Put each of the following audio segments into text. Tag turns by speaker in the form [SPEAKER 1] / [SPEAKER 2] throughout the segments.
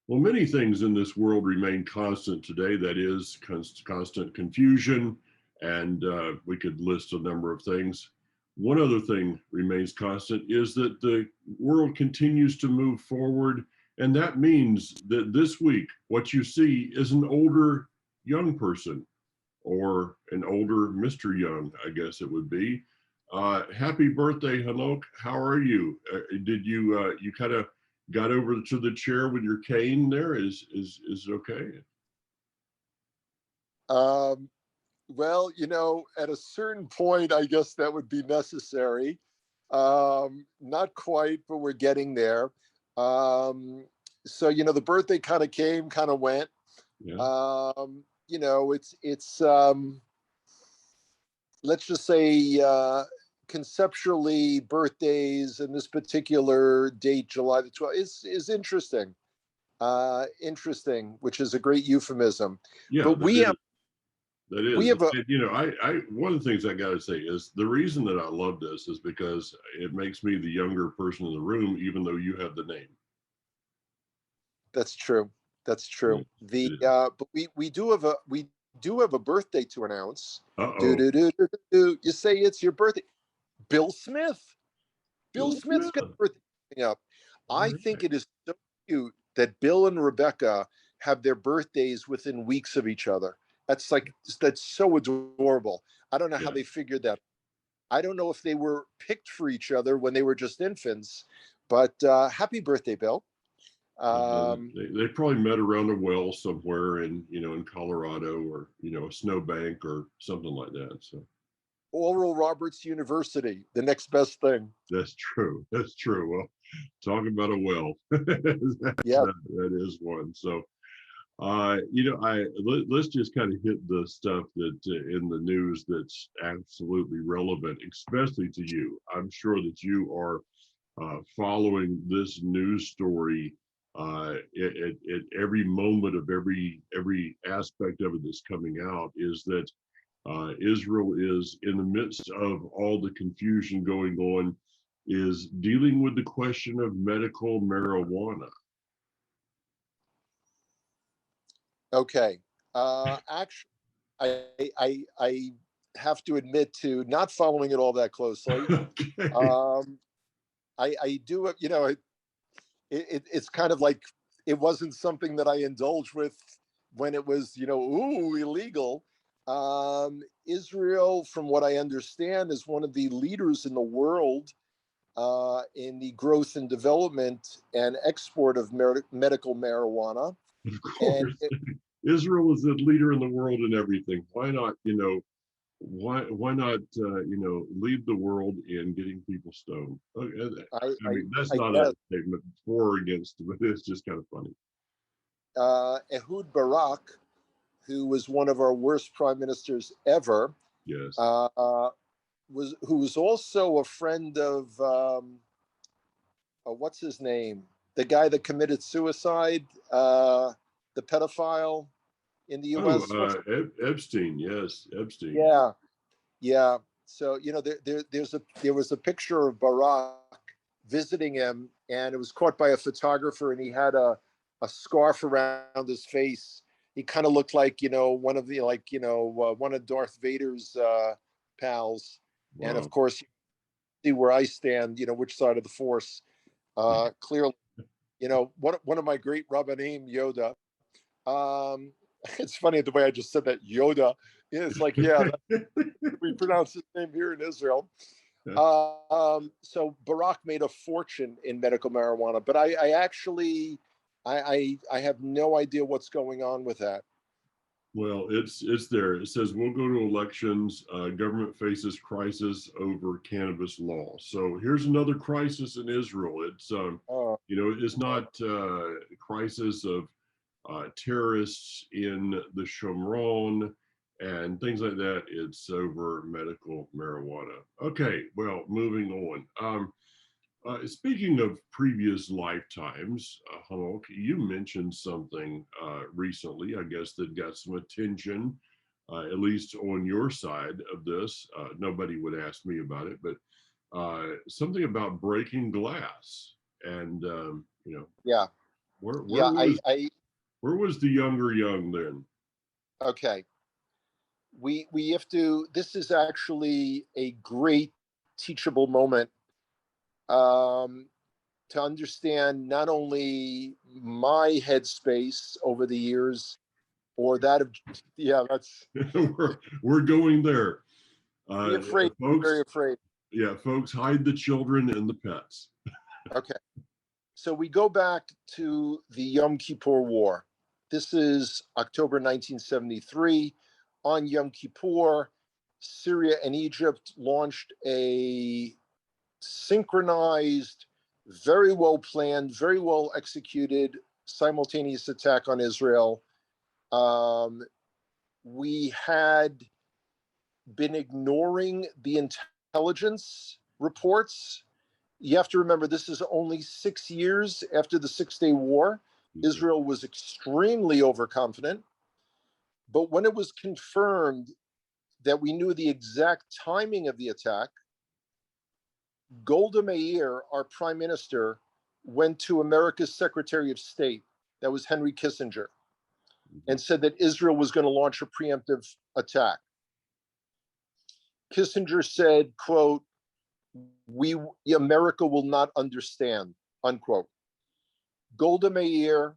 [SPEAKER 1] Well, many things in this world remain constant today. That is constant confusion, and we could list a number of things. One other thing remains constant is that the world continues to move forward, and that means that this week, what you see is an older young person, or an older Mr. Young, I guess it would be. Happy birthday, Hanok. How are you? Did you you kind of got over to the chair with your cane there? Is it okay?
[SPEAKER 2] Um, well, at a certain point, I guess that would be necessary. Not quite, but we're getting there. So, the birthday kind of came, kind of went.
[SPEAKER 1] Yeah.
[SPEAKER 2] It's let's just say conceptually, birthdays and this particular date, July the 12th, is interesting. Interesting, which is a great euphemism.
[SPEAKER 1] Yeah,
[SPEAKER 2] But we have
[SPEAKER 1] that
[SPEAKER 2] we
[SPEAKER 1] is.
[SPEAKER 2] have a
[SPEAKER 1] And, I one of the things I got to say is the reason that I love this is because it makes me the younger person in the room, even though you have the name.
[SPEAKER 2] That's true. That's true.
[SPEAKER 1] It is.
[SPEAKER 2] But we do have a birthday to announce. Do
[SPEAKER 1] Uh-oh.
[SPEAKER 2] do do do do. You say it's your birthday. Bill Smith. Bill
[SPEAKER 1] Bill
[SPEAKER 2] Smith's
[SPEAKER 1] Smith.
[SPEAKER 2] got a birthday coming up.
[SPEAKER 1] All
[SPEAKER 2] I think
[SPEAKER 1] right.
[SPEAKER 2] it is so cute that Bill and Rebecca have their birthdays within weeks of each other. That's so adorable. I don't know how
[SPEAKER 1] Yeah.
[SPEAKER 2] they figured that. I don't know if they were picked for each other when they were just infants, but happy birthday, Bill. Um,
[SPEAKER 1] They probably met around a well somewhere in Colorado, or a snowbank or something like that. So
[SPEAKER 2] Oral Roberts University, the next best thing.
[SPEAKER 1] that's true. That's true. Well, talking about a well,
[SPEAKER 2] Yeah.
[SPEAKER 1] that is one. So let's just kind of hit the stuff that in the news that's absolutely relevant, especially to you. I'm sure that you are following this news story at every moment of every aspect of it that's coming out. Is that Israel is in the midst of all the confusion going on, is dealing with the question of medical marijuana.
[SPEAKER 2] Okay. Actually, I have to admit to not following it all that closely.
[SPEAKER 1] Okay.
[SPEAKER 2] Um, I do, it's kind of like it wasn't something that I indulged with when it was, illegal. Israel, from what I understand, is one of the leaders in the world in the growth and development and export of medical marijuana.
[SPEAKER 1] Of
[SPEAKER 2] And
[SPEAKER 1] course, Israel is the leader in the world in everything. Why not, why not, lead the world in getting people stoned? I mean, that's
[SPEAKER 2] I
[SPEAKER 1] not a
[SPEAKER 2] guess
[SPEAKER 1] statement for or against, but it's just kind of funny.
[SPEAKER 2] Ehud Barak, who was one of our worst prime ministers ever,
[SPEAKER 1] Yes.
[SPEAKER 2] uh, who was also a friend of what's his name, the guy that committed suicide, the pedophile in the
[SPEAKER 1] Oh,
[SPEAKER 2] U.S. What's
[SPEAKER 1] Epstein. Yes, Epstein.
[SPEAKER 2] Yeah, yeah. So there was a picture of Barak visiting him, and it was caught by a photographer, and he had a scarf around his face. He kind of looked like one of the one of Darth Vader's pals, and of
[SPEAKER 1] Wow.
[SPEAKER 2] course, see where I stand. Which side of the Force? Clearly, one of my great rabbanim, Yoda. Um, it's funny the way I just said that, Yoda. Yeah, it's like, yeah, we pronounce his name here in Israel. So Barack made a fortune in medical marijuana, but I actually, I have no idea what's going on with that.
[SPEAKER 1] Well, it's there. It says we'll go to elections. Government faces crisis over cannabis law. So here's another crisis in Israel. It's
[SPEAKER 2] Uh,
[SPEAKER 1] it's not a crisis of terrorists in the Shomron and things like that. It's over medical marijuana. Okay, well, moving on. Speaking of previous lifetimes, Hanok, you mentioned something recently, I guess, that got some attention, at least on your side of this. Nobody would ask me about it, but something about breaking glass. And,
[SPEAKER 2] yeah.
[SPEAKER 1] Where
[SPEAKER 2] Yeah,
[SPEAKER 1] where was the younger young then?
[SPEAKER 2] okay. We have to. This is actually a great teachable moment, um, to understand not only my headspace over the years, or that of, yeah, that's,
[SPEAKER 1] we're going there.
[SPEAKER 2] be afraid, very
[SPEAKER 1] Folks,
[SPEAKER 2] afraid.
[SPEAKER 1] yeah, folks, hide the children and the pets.
[SPEAKER 2] Okay. So we go back to the Yom Kippur War. This is October 1973. On Yom Kippur, Syria and Egypt launched a synchronized, very well planned, very well executed simultaneous attack on Israel. We had been ignoring the intelligence reports. You have to remember, this is only 6 years after the Six-Day War. Israel was extremely overconfident. But when it was confirmed that we knew the exact timing of the attack, Golda Meir, our prime minister, went to America's Secretary of State, that was Henry Kissinger, and said that Israel was going to launch a preemptive attack. Kissinger said, quote, America will not understand, unquote. Golda Meir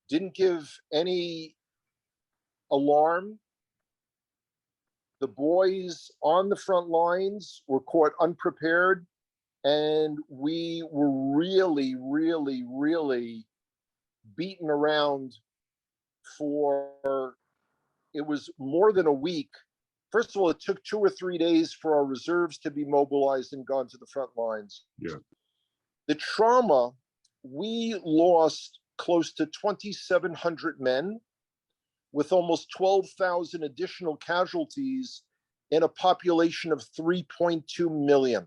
[SPEAKER 2] didn't give any alarm. The boys on the front lines were caught unprepared, and we were really, really, really beaten around for, it was more than a week. First of all, it took 2 or 3 days for our reserves to be mobilized and gone to the front lines.
[SPEAKER 1] Yeah.
[SPEAKER 2] The trauma, we lost close to 2,700 men with almost 12,000 additional casualties in a population of 3.2 million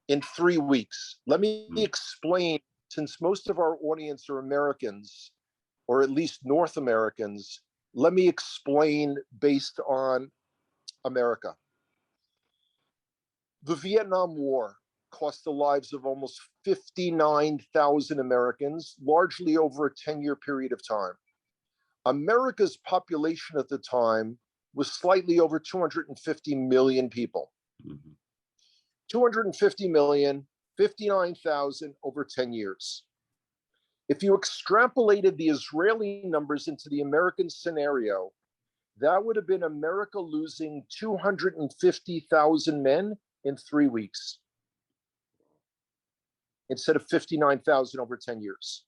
[SPEAKER 2] in 3 weeks. Let me explain, since most of our audience are Americans, or at least North Americans, let me explain based on America. The Vietnam War cost the lives of almost 59,000 Americans, largely over a 10-year period of time. America's population at the time was slightly over 250 million people. 250 million, 59,000 over 10 years. If you extrapolated the Israeli numbers into the American scenario, that would have been America losing 250,000 men in 3 weeks instead of 59,000 over 10 years.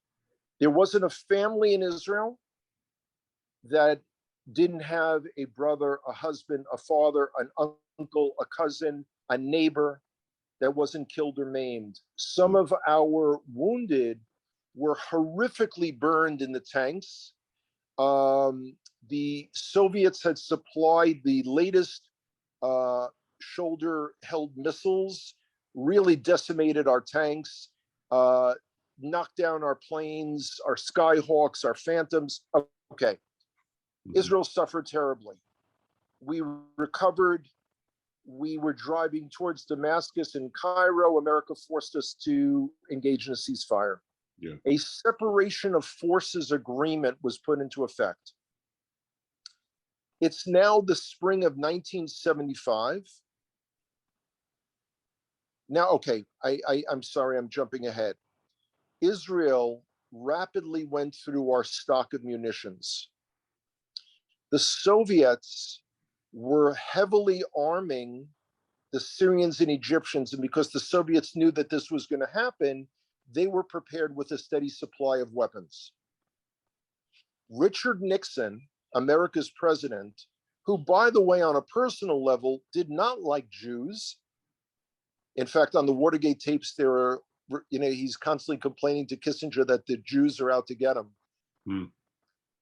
[SPEAKER 2] There wasn't a family in Israel that didn't have a brother, a husband, a father, an uncle, a cousin, a neighbor that wasn't killed or maimed. Some of our wounded were horrifically burned in the tanks. The Soviets had supplied the latest shoulder-held missiles, really decimated our tanks, knocked down our planes, our Skyhawks, our Phantoms. Okay. Israel suffered terribly. We recovered. We were driving towards Damascus and Cairo. America forced us to engage in a ceasefire.
[SPEAKER 1] Yeah.
[SPEAKER 2] A separation of forces agreement was put into effect. It's now the spring of 1975. Now, okay, I'm sorry, I'm jumping ahead. Israel rapidly went through our stock of munitions. The Soviets were heavily arming the Syrians and Egyptians, and because the Soviets knew that this was going to happen, they were prepared with a steady supply of weapons. Richard Nixon, America's president, who, by the way, on a personal level, did not like Jews. In fact, on the Watergate tapes, there are, he's constantly complaining to Kissinger that the Jews are out to get him,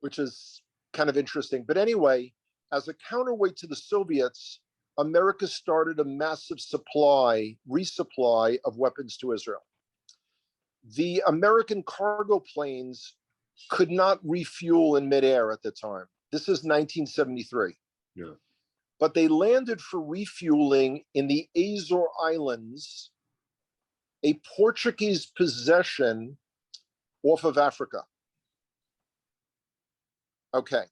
[SPEAKER 2] which is kind of interesting. But anyway, as a counterweight to the Soviets, America started a massive resupply of weapons to Israel. The American cargo planes could not refuel in midair at the time. This is 1973.
[SPEAKER 1] Yeah.
[SPEAKER 2] But they landed for refueling in the Azore Islands, a Portuguese possession off of Africa. Okay.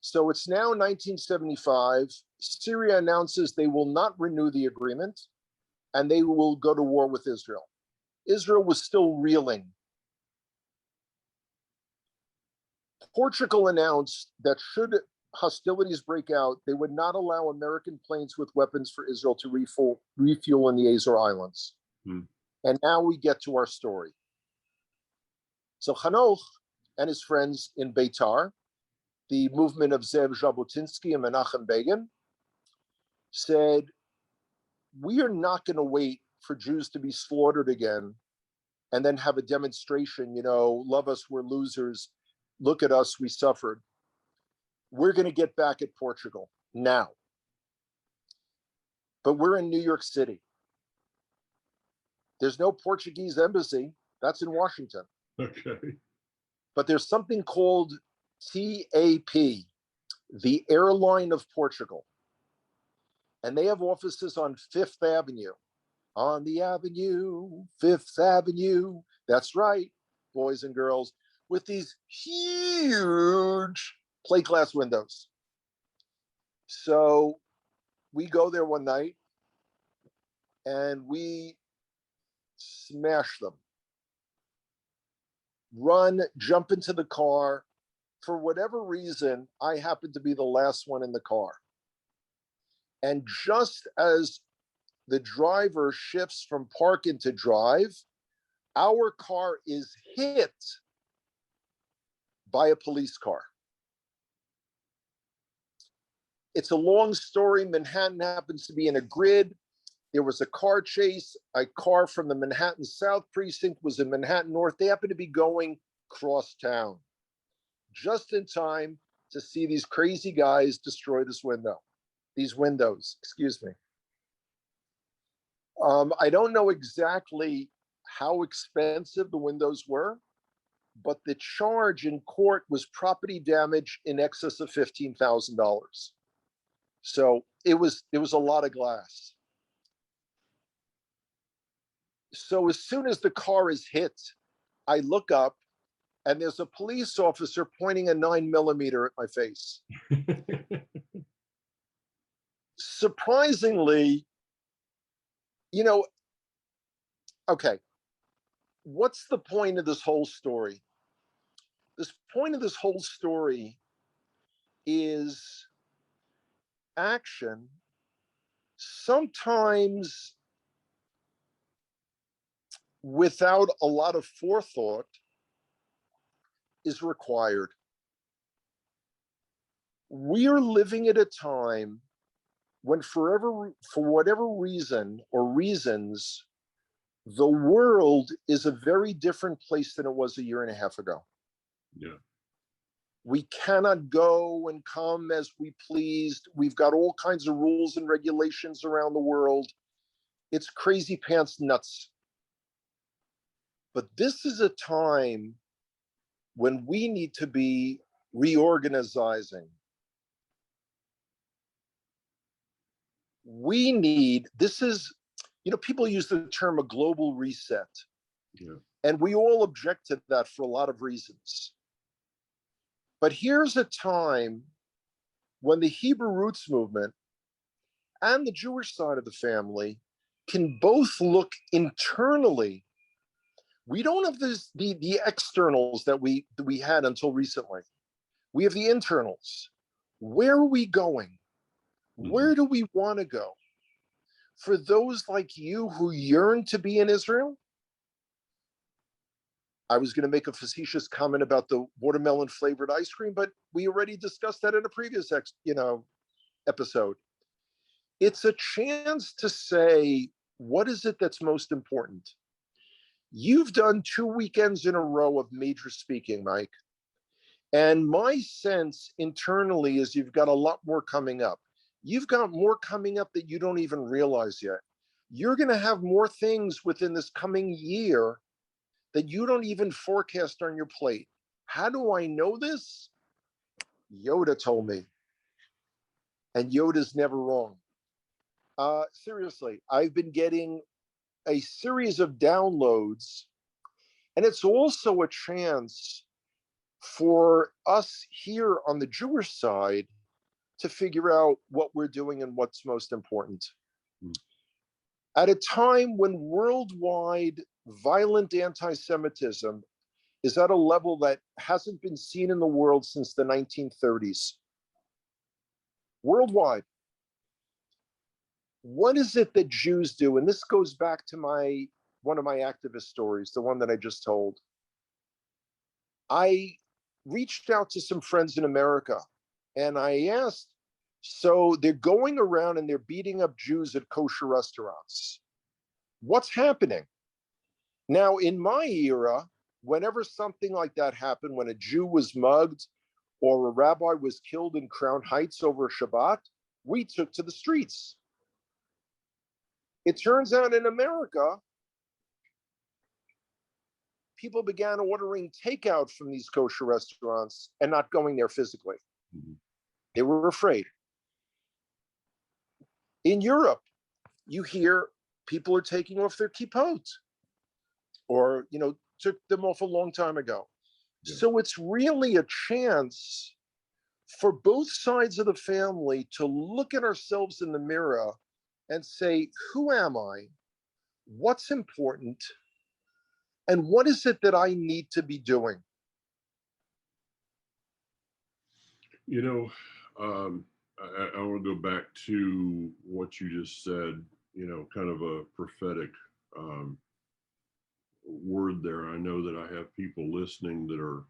[SPEAKER 2] So it's now 1975. Syria announces they will not renew the agreement and they will go to war with Israel. Israel was still reeling. Portugal announced that should hostilities break out, they would not allow American planes with weapons for Israel to refuel in the Azore Islands. And now we get to our story. So Hanoch and his friends in Beitar, the movement of Zev Jabotinsky and Menachem Begin, said, we are not going to wait for Jews to be slaughtered again and then have a demonstration, love us, we're losers, look at us, we suffered. We're going to get back at Portugal now. But we're in New York City. There's no Portuguese embassy. That's in Washington.
[SPEAKER 1] Okay.
[SPEAKER 2] But there's something called TAP, the Airline of Portugal. And they have offices on Fifth Avenue. On the avenue, Fifth Avenue. That's right, boys and girls, with these huge plate glass windows. So we go there one night and we smash them. Run, jump into the car. For whatever reason, I happen to be the last one in the car. And just as the driver shifts from park into drive, our car is hit by a police car. It's a long story. Manhattan happens to be in a grid. There was a car chase. A car from the Manhattan South precinct was in Manhattan North. They happened to be going cross town just in time to see these crazy guys destroy these windows, excuse me. I don't know exactly how expensive the windows were, but the charge in court was property damage in excess of $15,000. So it was a lot of glass. So as soon as the car is hit, I look up and there's a police officer pointing a 9mm at my face. Surprisingly, okay, what's the point of this whole story? This point of this whole story is action, sometimes without a lot of forethought, is required. We are living at a time when for whatever reason or reasons, the world is a very different place than it was a year and a half ago.
[SPEAKER 1] Yeah.
[SPEAKER 2] We cannot go and come as we pleased. We've got all kinds of rules and regulations around the world. It's crazy pants nuts. But this is a time when we need to be reorganizing. People use the term a global reset.
[SPEAKER 1] Yeah.
[SPEAKER 2] And we all object to that for a lot of reasons. But here's a time when the Hebrew roots movement and the Jewish side of the family can both look internally. We don't have the externals that we had until recently. We have the internals. Where are we going? Where do we want to go? For those like you who yearn to be in Israel, I was going to make a facetious comment about the watermelon flavored ice cream, but we already discussed that in a previous episode. It's a chance to say, what is it that's most important? You've done 2 weekends in a row of major speaking, Mike. And my sense internally is you've got a lot more coming up. You've got more coming up that you don't even realize yet. You're going to have more things within this coming year that you don't even forecast on your plate. How do I know this? Yoda told me. And Yoda's never wrong. Seriously, I've been getting a series of downloads, And it's also a chance for us here on the Jewish side to figure out what we're doing and what's most important.
[SPEAKER 1] Mm.
[SPEAKER 2] At a time when worldwide violent anti-Semitism is at a level that hasn't been seen in the world since the 1930s. Worldwide. What is it that Jews do? And this goes back to one of my activist stories, the one that I just told. I reached out to some friends in America and I asked, so they're going around and they're beating up Jews at kosher restaurants. What's happening? Now, in my era, whenever something like that happened, when a Jew was mugged or a rabbi was killed in Crown Heights over Shabbat, we took to the streets. It turns out in America, people began ordering takeout from these kosher restaurants and not going there physically. Mm-hmm. They were afraid. In Europe, you hear people are taking off their kippot, or took them off a long time ago. Yeah. So it's really a chance for both sides of the family to look at ourselves in the mirror and say, who am I? What's important? And what is it that I need to be doing?
[SPEAKER 1] I want to go back to what you just said, kind of a prophetic word there. I know that I have people listening that are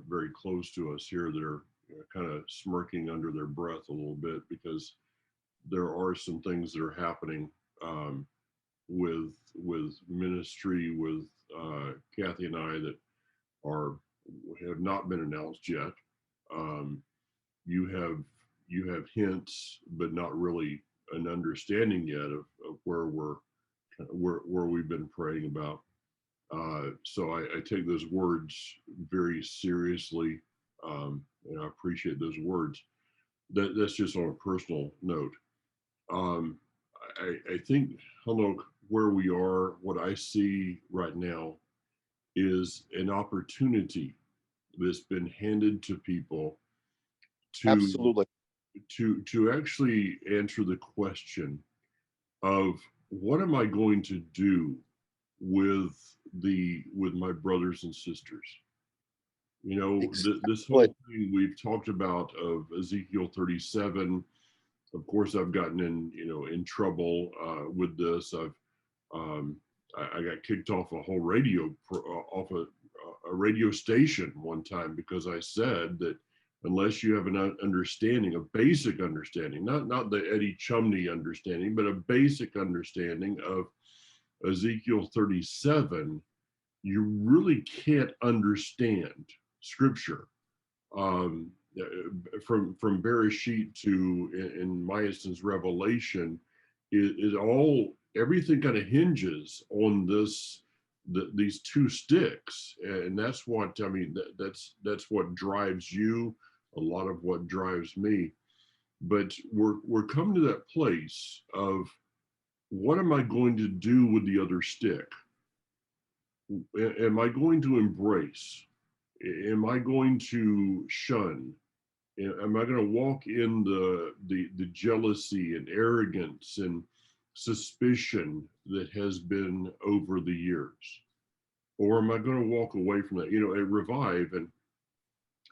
[SPEAKER 1] very close to us here that are kind of smirking under their breath a little bit, because there are some things that are happening with ministry, with Cathy and I, that have not been announced yet. You have hints, but not really an understanding yet of where we've been praying about. So I take those words very seriously, and I appreciate those words. That's just on a personal note. I think, Hanok, where we are, what I see right now is an opportunity that's been handed to people to
[SPEAKER 2] Absolutely.
[SPEAKER 1] to actually answer the question of, what am I going to do with my brothers and sisters?
[SPEAKER 2] Exactly.
[SPEAKER 1] This whole thing we've talked about of Ezekiel 37. Of course, I've gotten in trouble with this. I got kicked off a whole off a radio station one time, because I said that unless you have an understanding, a basic understanding, not the Eddie Chumney understanding, but a basic understanding of Ezekiel 37, you really can't understand Scripture. From Bereshit to, in my instance, Revelation, everything kind of hinges on these two sticks, and that's what I mean. That's what drives you. A lot of what drives me. But we're coming to that place of, what am I going to do with the other stick? Am I going to embrace? Am I going to shun? Am I going to walk in the jealousy and arrogance and suspicion that has been over the years? Or am I going to walk away from that? At Revive, and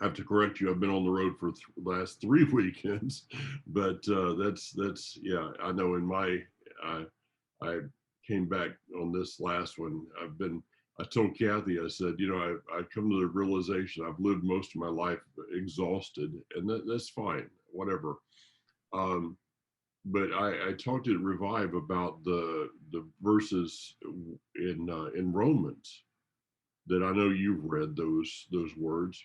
[SPEAKER 1] I have to correct you, I've been on the road for the last 3 weekends, but that's yeah, I know I came back on this last one. I told Cathy, I said, I've come to the realization I've lived most of my life exhausted, and that's fine, whatever. But I talked at Revive about the verses in Romans that I know you've read those words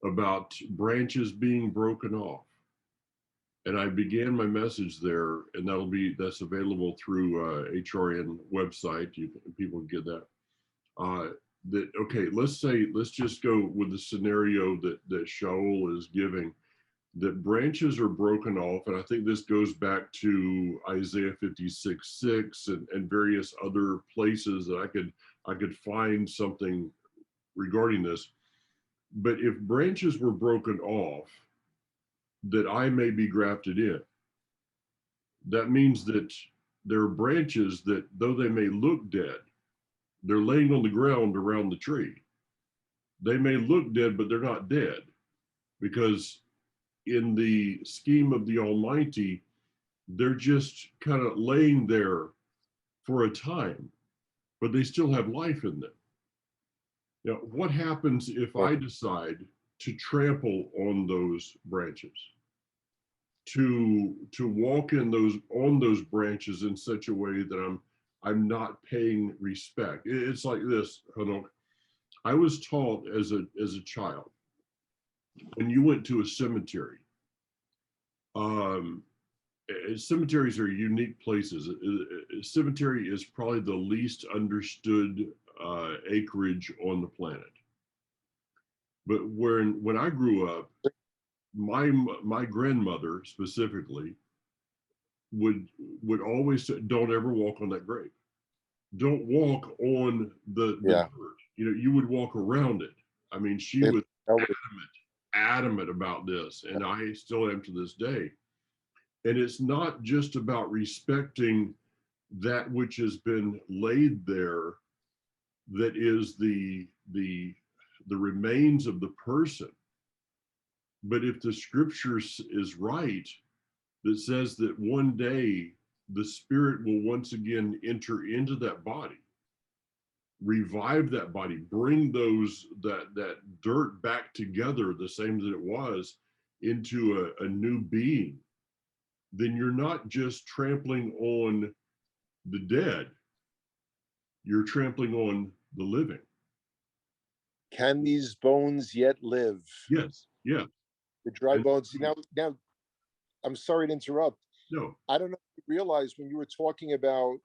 [SPEAKER 1] about branches being broken off. And I began my message there, and that's available through HRN website. People can get that. Okay, let's just go with the scenario that Shaul is giving, that branches are broken off. And I think this goes back to Isaiah 56:6 and various other places that I could find something regarding this, but if branches were broken off, that I may be grafted in. That means that there are branches that, though they may look dead, they're laying on the ground around the tree. They may look dead, but they're not dead, because in the scheme of the Almighty, they're just kind of laying there for a time, but they still have life in them. Now, what happens if I decide to trample on those branches, to walk in those on those branches in such a way that I'm not paying respect? It's like this, Hanok. I was taught as a child, when you went to a cemetery, cemeteries are unique places. A cemetery is probably the least understood acreage on the planet. But when I grew up, my grandmother specifically would always say, "Don't ever walk on that grave. Don't walk on the dirt. You know, you would walk around it." I mean, she was adamant about this, and I still am to this day. And it's not just about respecting that which has been laid there, that is the remains of the person. But if the scriptures is right, that says that one day the spirit will once again enter into that body, revive that body, bring that dirt back together the same as it was, into a new being, then you're not just trampling on the dead, you're trampling on the living.
[SPEAKER 2] Can these bones yet live?
[SPEAKER 1] Yes, yeah.
[SPEAKER 2] The dry bones. Now, I'm sorry to interrupt.
[SPEAKER 1] No.
[SPEAKER 2] I don't know if you realize, when you were talking about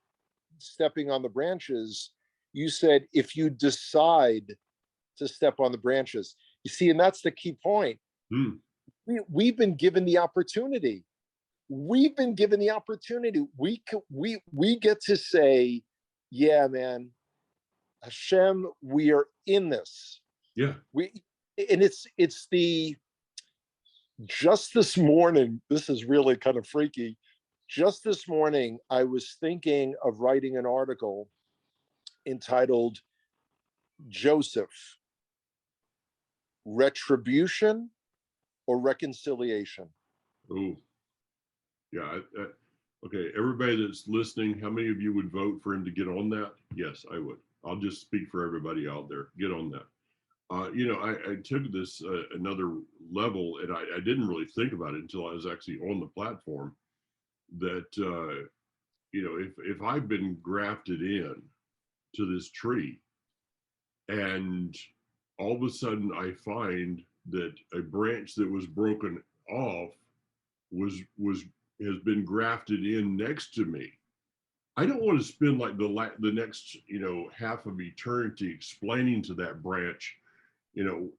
[SPEAKER 2] stepping on the branches, you said if you decide to step on the branches. You see, and that's the key point. We've been given the opportunity. We've been given the opportunity. We get to say, yeah, man, Hashem, we are in this.
[SPEAKER 1] Yeah.
[SPEAKER 2] And it's the, just this morning, this is really kind of freaky. Just this morning, I was thinking of writing an article entitled Joseph, Retribution or Reconciliation?
[SPEAKER 1] Oh, yeah. Okay, everybody that's listening, how many of you would vote for him to get on that? Yes, I would. I'll just speak for everybody out there. Get on that. You know, I took this another level, and I didn't really think about it until I was actually on the platform, that, you know, if I've been grafted in to this tree, and all of a sudden I find that a branch that was broken off has been grafted in next to me, I don't want to spend like the next, you know, half of eternity explaining to that branch, you know,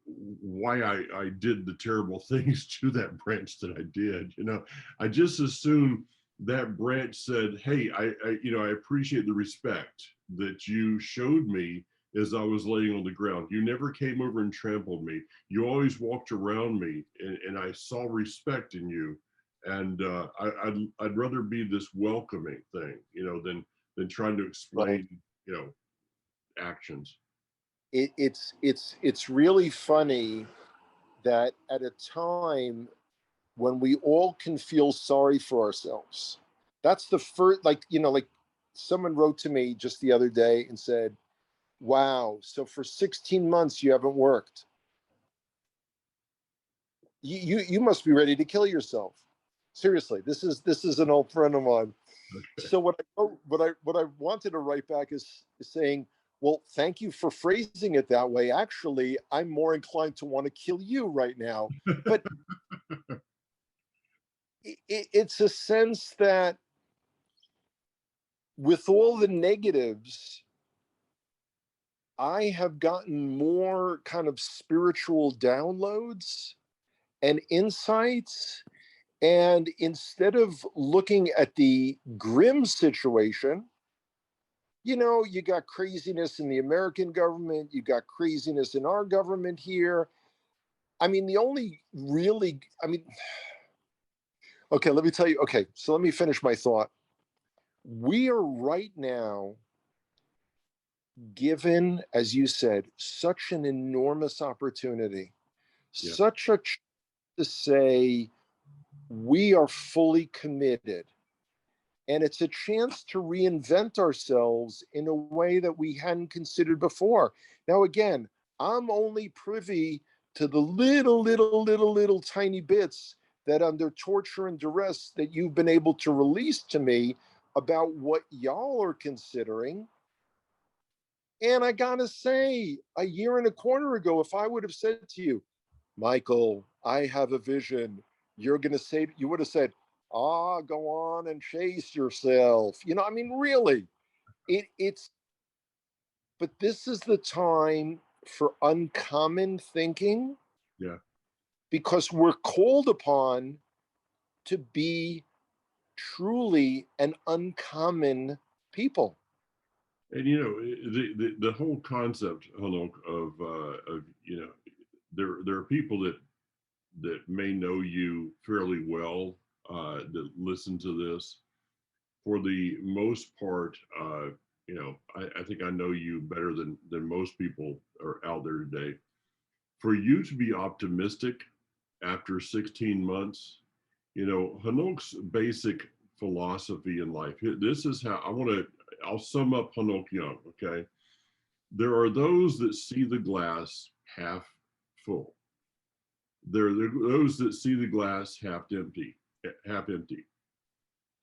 [SPEAKER 1] why I did the terrible things to that branch that I did. You know, I just assume that branch said, "Hey, I you know, I appreciate the respect that you showed me as I was laying on the ground. You never came over and trampled me. You always walked around me, and I saw respect in you. And I'd rather be this welcoming thing, you know, than trying to explain, you know, actions."
[SPEAKER 2] It's really funny that at a time when we all can feel sorry for ourselves, that's the first, like, you know, like someone wrote to me just the other day and said, "Wow, so for 16 months you haven't worked. You must be ready to kill yourself." Seriously, this is an old friend of mine.
[SPEAKER 1] Okay.
[SPEAKER 2] So what I wanted to write back is saying, well, thank you for phrasing it that way. Actually, I'm more inclined to want to kill you right now. But it's a sense that with all the negatives, I have gotten more kind of spiritual downloads and insights. And instead of looking at the grim situation, you got craziness in the American government, you got craziness in our government here. I mean, the only really, I mean, okay, let me tell you. Okay, so let me finish my thought. We are right now given, as you said, such an enormous opportunity,
[SPEAKER 1] Yeah.
[SPEAKER 2] such a to say we are fully committed. And it's a chance to reinvent ourselves in a way that we hadn't considered before. Now, again, I'm only privy to the little tiny bits that under torture and duress that you've been able to release to me about what y'all are considering. And I gotta say, a year and a quarter ago, if I would have said to you, Michael, I have a vision, you would have said, ah, go on and chase yourself. I mean, really, it's, but this is the time for uncommon thinking
[SPEAKER 1] Yeah.
[SPEAKER 2] because we're called upon to be truly an uncommon people.
[SPEAKER 1] And the whole concept, Hanok, of there are people that may know you fairly well, that listen to this. For the most part, I think I know you better than most people are out there today. For you to be optimistic after 16 months, Hanok's basic philosophy in life. This is how I'll sum up Hanok Young, okay? There are those that see the glass half full. There are those that see the glass half empty.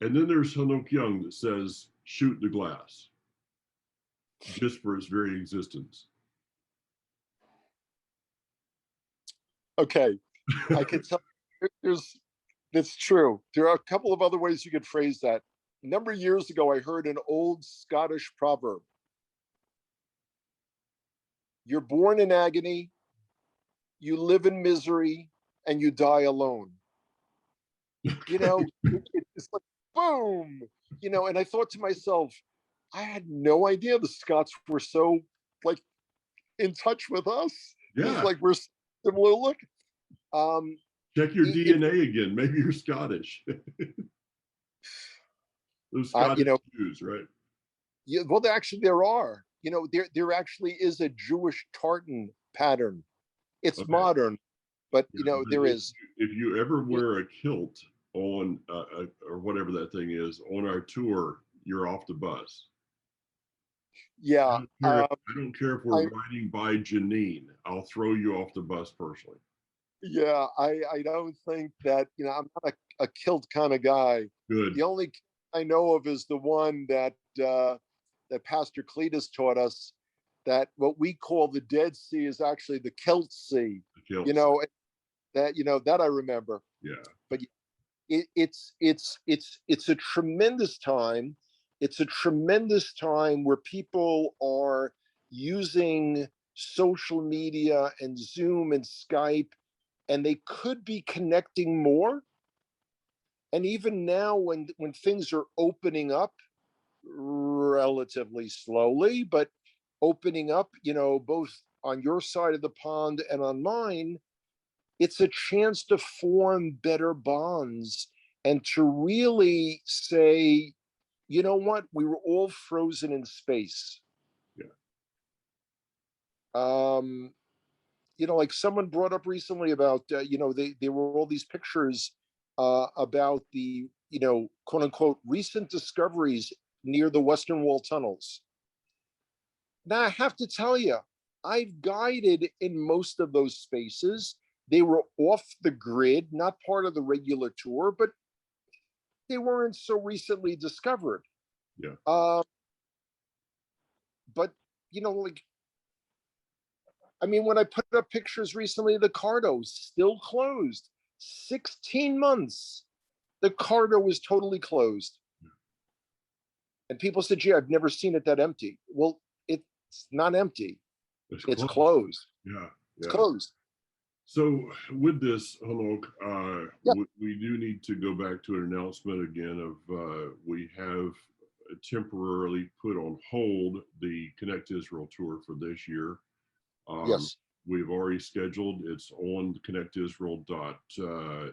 [SPEAKER 1] And then there's Hanok Young that says, shoot the glass, just for its very existence.
[SPEAKER 2] Okay, I can tell there's that's true. There are a couple of other ways you could phrase that. A number of years ago, I heard an old Scottish proverb. You're born in agony, you live in misery, and you die alone. It's like boom. And I thought to myself, I had no idea the Scots were so like in touch with us. It's
[SPEAKER 1] Yeah.
[SPEAKER 2] like we're similar look.
[SPEAKER 1] Check your DNA again. Maybe you're Scottish. Those Scottish Jews, right?
[SPEAKER 2] Yeah, well, actually, there are. There actually is a Jewish tartan pattern. It's
[SPEAKER 1] Okay.
[SPEAKER 2] Modern, but there is.
[SPEAKER 1] If you ever wear a kilt on or whatever that thing is on our tour, you're off the bus.
[SPEAKER 2] Yeah.
[SPEAKER 1] I don't care if we're riding by Janine. I'll throw you off the bus personally.
[SPEAKER 2] Yeah, I don't think that, I'm not a kilt kind of guy.
[SPEAKER 1] Good.
[SPEAKER 2] The only I know of is the one that that Pastor Cletus taught us, that what we call the Dead Sea is actually the Kilt Sea. That I remember.
[SPEAKER 1] Yeah.
[SPEAKER 2] But it's a tremendous time. It's a tremendous time where people are using social media and Zoom and Skype, and they could be connecting more. And even now, when things are opening up relatively slowly, but opening up, both on your side of the pond and on mine, it's a chance to form better bonds and to really say, you know what, we were all frozen in space.
[SPEAKER 1] Yeah.
[SPEAKER 2] Like someone brought up recently about, there were all these pictures about the, quote unquote, recent discoveries near the Western Wall tunnels. Now, I have to tell you, I've guided in most of those spaces. They were off the grid, not part of the regular tour, but they weren't so recently discovered.
[SPEAKER 1] Yeah.
[SPEAKER 2] But, when I put up pictures recently, the Cardo still closed. 16 months, the Cardo was totally closed. And people said, gee, I've never seen it that empty. Well, it's not empty. It's closed.
[SPEAKER 1] Yeah.
[SPEAKER 2] It's closed.
[SPEAKER 1] So with this, Hanok, we do need to go back to an announcement again of we have temporarily put on hold the Connect Israel tour for this year.
[SPEAKER 2] Yes.
[SPEAKER 1] We've already scheduled. It's on connectisrael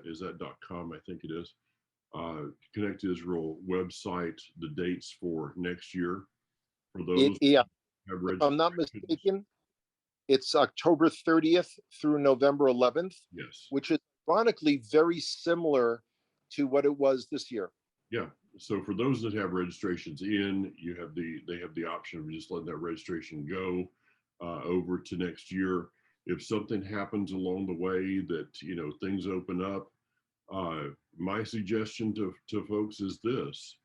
[SPEAKER 1] is that .com? I think it is. Connect Israel website, the dates for next year for those
[SPEAKER 2] Yeah.
[SPEAKER 1] who have
[SPEAKER 2] If I'm not
[SPEAKER 1] registrations.
[SPEAKER 2] mistaken, it's October 30th through November 11th,
[SPEAKER 1] Yes.
[SPEAKER 2] which is ironically very similar to what it was this year.
[SPEAKER 1] Yeah. So for those that have registrations in, they have the option of just letting that registration go over to next year. If something happens along the way that, things open up, my suggestion to folks is this: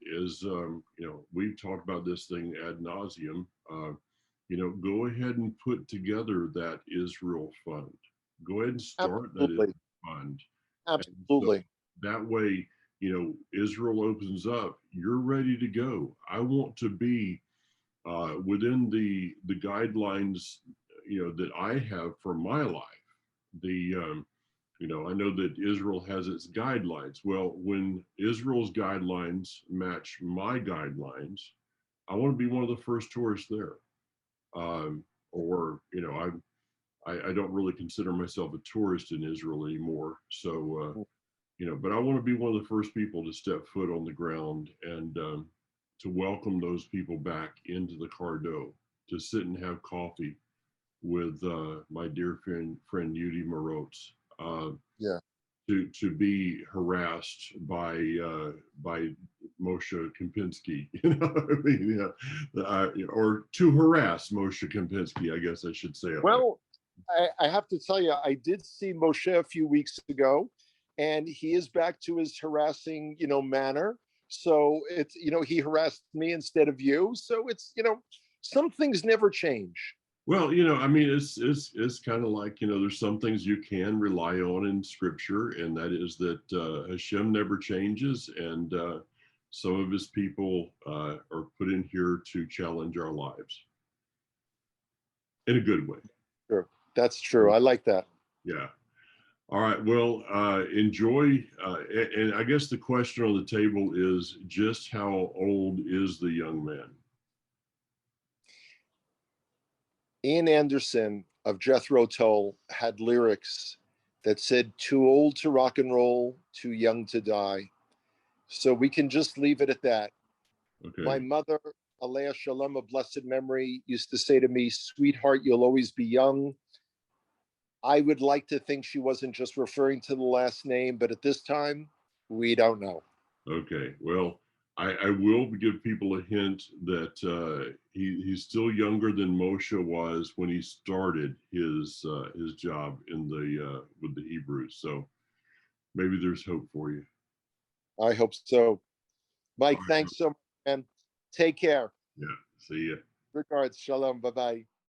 [SPEAKER 1] we've talked about this thing ad nauseum. Go ahead and put together that Israel fund. Go ahead and start that
[SPEAKER 2] Absolutely.
[SPEAKER 1] Israel fund. And so
[SPEAKER 2] Absolutely.
[SPEAKER 1] that way, Israel opens up, you're ready to go. I want to be within the guidelines, that I have for my life. I know that Israel has its guidelines. Well, when Israel's guidelines match my guidelines, I want to be one of the first tourists there. Or, I don't really consider myself a tourist in Israel anymore. So, but I want to be one of the first people to step foot on the ground and to welcome those people back into the Cardo, to sit and have coffee with my dear friend Yudi Marotz.
[SPEAKER 2] Yeah.
[SPEAKER 1] To be harassed by Moshe Kempinski, or to harass Moshe Kempinski, I guess I should say it.
[SPEAKER 2] Well, I have to tell you, I did see Moshe a few weeks ago, and he is back to his harassing, manner. So it's, he harassed me instead of you. So it's, some things never change.
[SPEAKER 1] Well, I mean, it's kind of like, there's some things you can rely on in Scripture, and that is that Hashem never changes, and some of His people are put in here to challenge our lives in a good way.
[SPEAKER 2] Sure. That's true. I like that.
[SPEAKER 1] Yeah. All right. Well, enjoy. And I guess the question on the table is just how old is the young man?
[SPEAKER 2] Ian Anderson of Jethro Tull had lyrics that said, "Too old to rock and roll, too young to die." So we can just leave it at that.
[SPEAKER 1] Okay.
[SPEAKER 2] My mother, Alea Shalom of blessed memory, used to say to me, "Sweetheart, you'll always be young." I would like to think she wasn't just referring to the last name, but at this time, we don't know.
[SPEAKER 1] Okay. Well, I will give people a hint that he's still younger than Moshe was when he started his job in the with the Hebrews. So maybe there's hope for you.
[SPEAKER 2] I hope so. Mike,
[SPEAKER 1] All right.
[SPEAKER 2] thanks so much, and take care.
[SPEAKER 1] Yeah. See ya.
[SPEAKER 2] Regards. Shalom. Bye-bye.